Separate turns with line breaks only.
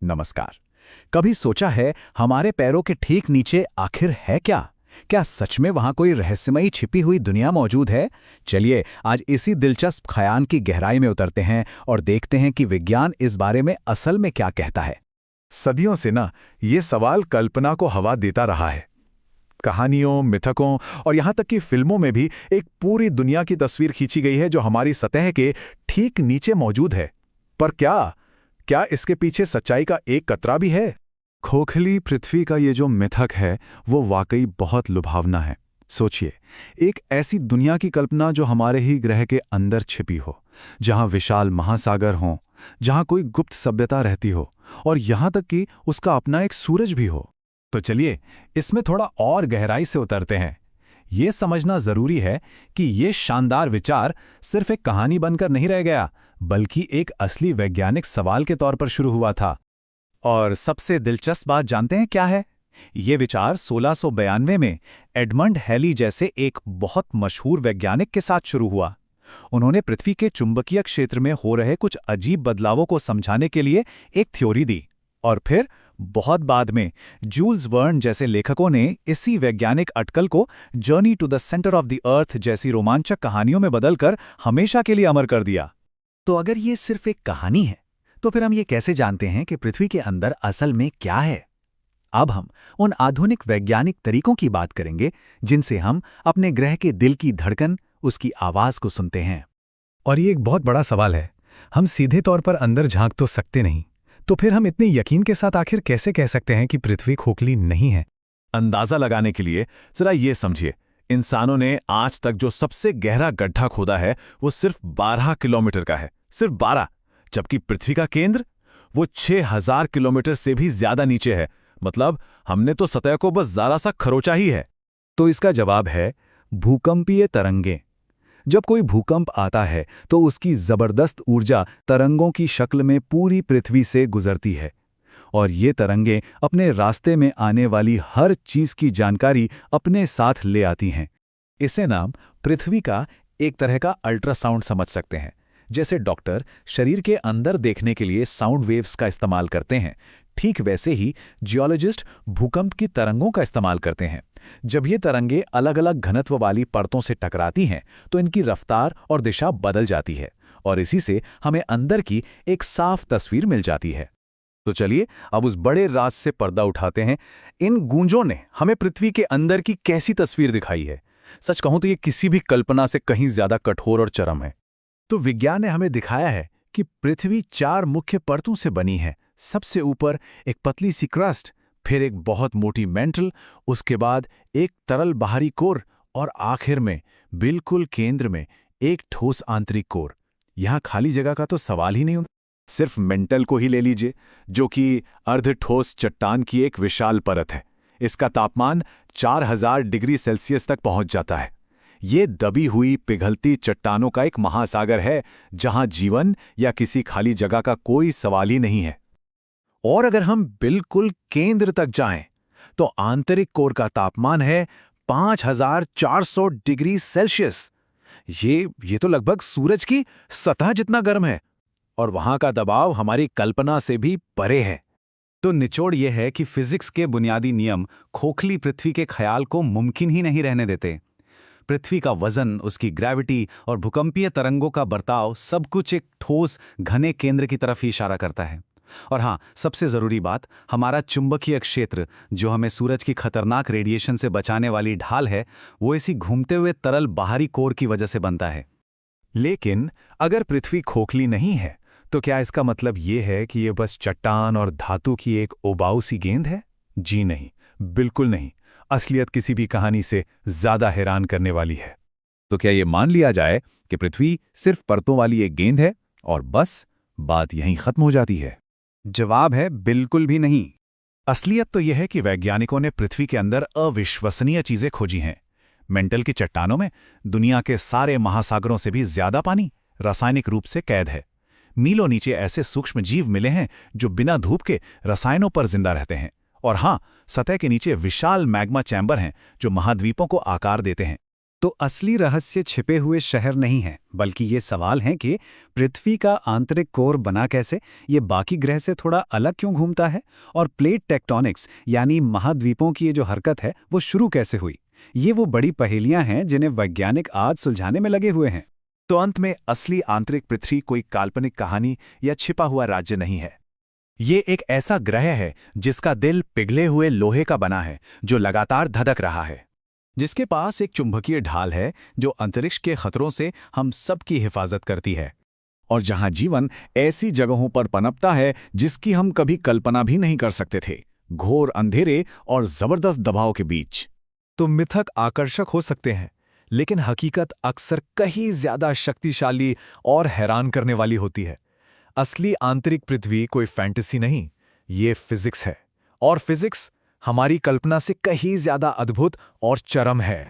नमस्कार। कभी सोचा है हमारे पैरों के ठीक नीचे आखिर है क्या? क्या सच में वहां कोई रहस्यमयी छिपी हुई दुनिया मौजूद है? चलिए आज इसी दिलचस्प ख्याल की गहराई में उतरते हैं और देखते हैं कि विज्ञान इस बारे में असल में क्या कहता है।
सदियों से ना ये सवाल कल्पना को हवा देता रहा है। कहानियों, मिथकों और यहाँ तक कि फिल्मों में भी एक पूरी दुनिया की तस्वीर खींची गई है जो हमारी सतह के ठीक नीचे मौजूद है। पर क्या इसके पीछे सच्चाई का एक कतरा भी है?
खोखली पृथ्वी का ये जो मिथक है वो वाकई बहुत लुभावना है। सोचिए, एक ऐसी दुनिया की कल्पना जो हमारे ही ग्रह के अंदर छिपी हो, जहां विशाल महासागर हों, जहां कोई गुप्त सभ्यता रहती हो और यहां तक कि उसका अपना एक सूरज भी हो। तो चलिए इसमें थोड़ा और गहराई से उतरते हैं। ये समझना जरूरी है कि ये शानदार विचार सिर्फ एक कहानी बनकर नहीं रह गया, बल्कि एक असली वैज्ञानिक सवाल के तौर पर शुरू हुआ था। और सबसे दिलचस्प बात जानते हैं क्या है? ये विचार 1692 में एडमंड हैली जैसे एक बहुत मशहूर वैज्ञानिक के साथ शुरू हुआ। उन्होंने पृथ्वी के चुंबकीय क्षेत्र में हो रहे कुछ अजीब बदलावों को समझाने के लिए एक थ्योरी दी, और फिर बहुत बाद में जूल्स वर्न जैसे लेखकों ने इसी वैज्ञानिक अटकल को journey to the centre of the earth जैसी रोमांचक कहानियों में बदलकर हमेशा के लिए अमर कर दिया।
तो अगर ये सिर्फ एक कहानी है, तो फिर हम ये कैसे जानते हैं कि पृथ्वी के अंदर असल में क्या है? अब हम उन आधुनिक वैज्ञानिक तरीकों की बात करेंगे जिनसे हम अपने ग्रह के दिल की धड़कन, उसकी आवाज को सुनते हैं।
और ये एक बहुत बड़ा सवाल है। हम सीधे तौर पर अंदर झांक तो सकते नहीं, तो फिर हम इतने यकीन के साथ आखिर कैसे कह सकते हैं कि पृथ्वी खोखली नहीं है?
अंदाजा लगाने के लिए जरा ये समझिए, इंसानों ने आज तक जो सबसे गहरा गड्ढा खोदा है वो सिर्फ 12 किलोमीटर का है, सिर्फ 12, जबकि पृथ्वी का केंद्र वो 6000 किलोमीटर से भी ज्यादा नीचे है। मतलब हमने तो सतह को बस जरा सा खरोचा ही है।
तो इसका जवाब है भूकंपीय तरंगें। जब कोई भूकंप आता है तो उसकी जबरदस्त ऊर्जा तरंगों की शक्ल में पूरी पृथ्वी से गुजरती है, और ये तरंगें अपने रास्ते में आने वाली हर चीज की जानकारी अपने साथ ले आती हैं।
इसे नाम पृथ्वी का एक तरह का अल्ट्रासाउंड समझ सकते हैं। जैसे डॉक्टर शरीर के अंदर देखने के लिए साउंड वेव्स का इस्तेमाल करते हैं, ठीक वैसे ही जियोलॉजिस्ट भूकंप की तरंगों का इस्तेमाल करते हैं। जब ये तरंगें अलग अलग घनत्व वाली परतों से टकराती हैं तो इनकी रफ्तार और दिशा बदल जाती है, और इसी से हमें अंदर की एक साफ तस्वीर मिल जाती है।
तो चलिए अब उस बड़े राज से पर्दा उठाते हैं। इन गूंजों ने हमें पृथ्वी के अंदर की कैसी तस्वीर दिखाई है? सच कहूं तो ये किसी भी कल्पना से कहीं ज्यादा कठोर और चरम है।
तो विज्ञान ने हमें दिखाया है कि पृथ्वी 4 मुख्य परतों से बनी है। सबसे ऊपर एक पतली सी क्रस्ट, फिर एक बहुत मोटी मेंटल, उसके बाद एक तरल बाहरी कोर, और आखिर में बिल्कुल केंद्र में एक ठोस आंतरिक कोर। यहाँ खाली जगह का तो सवाल ही नहीं।
सिर्फ मेंटल को ही ले लीजिए, जो कि अर्ध ठोस चट्टान की एक विशाल परत है। इसका तापमान 4000 डिग्री सेल्सियस तक पहुंच जाता है। ये दबी हुई पिघलती चट्टानों का एक महासागर है जहां जीवन या किसी खाली जगह का कोई सवाल ही नहीं है।
और अगर हम बिल्कुल केंद्र तक जाएं, तो आंतरिक कोर का तापमान है 5400 डिग्री सेल्सियस। ये तो लगभग सूरज की सतह जितना गर्म है, और वहां का दबाव हमारी कल्पना से भी परे है।
तो निचोड़ यह है कि फिजिक्स के बुनियादी नियम खोखली पृथ्वी के ख्याल को मुमकिन ही नहीं रहने देते। पृथ्वी का वजन, उसकी ग्रेविटी और भूकंपीय तरंगों का बर्ताव सब कुछ एक ठोस घने केंद्र की तरफ ही इशारा करता है। और हाँ, सबसे जरूरी बात, हमारा चुंबकीय क्षेत्र जो हमें सूरज की खतरनाक रेडिएशन से बचाने वाली ढाल है, वो इसी घूमते हुए तरल बाहरी कोर की वजह से बनता है।
लेकिन अगर पृथ्वी खोखली नहीं है, तो क्या इसका मतलब ये है कि ये बस चट्टान और धातु की एक उबाऊ सी गेंद है? जी नहीं, बिल्कुल नहीं। असलियत किसी भी कहानी से ज्यादा हैरान करने वाली है।
तो क्या ये मान लिया जाए कि पृथ्वी सिर्फ परतों वाली एक गेंद है और बस बात यहीं खत्म हो जाती है?
जवाब है बिल्कुल भी नहीं। असलियत तो यह है कि वैज्ञानिकों ने पृथ्वी के अंदर अविश्वसनीय चीजें खोजी हैं। मेंटल की चट्टानों में दुनिया के सारे महासागरों से भी ज्यादा पानी रासायनिक रूप से कैद है। मीलों नीचे ऐसे सूक्ष्म जीव मिले हैं जो बिना धूप के रसायनों पर जिंदा रहते हैं। और हाँ, सतह के नीचे विशाल मैग्मा चैम्बर हैं जो महाद्वीपों को आकार देते हैं।
तो असली रहस्य छिपे हुए शहर नहीं है, बल्कि ये सवाल है कि पृथ्वी का आंतरिक कोर बना कैसे, ये बाकी ग्रह से थोड़ा अलग क्यों घूमता है, और प्लेट टेक्टोनिक्स यानी महाद्वीपों की ये जो हरकत है वो शुरू कैसे हुई। ये वो बड़ी पहेलियां हैं जिन्हें वैज्ञानिक आज सुलझाने में लगे हुए हैं।
तो अंत में असली आंतरिक पृथ्वी कोई काल्पनिक कहानी या छिपा हुआ राज्य नहीं है। ये एक ऐसा ग्रह है जिसका दिल पिघले हुए लोहे का बना है, जो लगातार धधक रहा है,
जिसके पास एक चुंबकीय ढाल है जो अंतरिक्ष के खतरों से हम सबकी हिफाजत करती है, और जहां जीवन ऐसी जगहों पर पनपता है जिसकी हम कभी कल्पना भी नहीं कर सकते थे, घोर अंधेरे और जबरदस्त दबाव के बीच।
तो मिथक आकर्षक हो सकते हैं, लेकिन हकीकत अक्सर कहीं ज्यादा शक्तिशाली और हैरान करने वाली होती है। असली आंतरिक पृथ्वी कोई फैंटेसी नहीं, ये फिजिक्स है, और फिजिक्स हमारी कल्पना से कहीं ज्यादा अद्भुत और चरम है।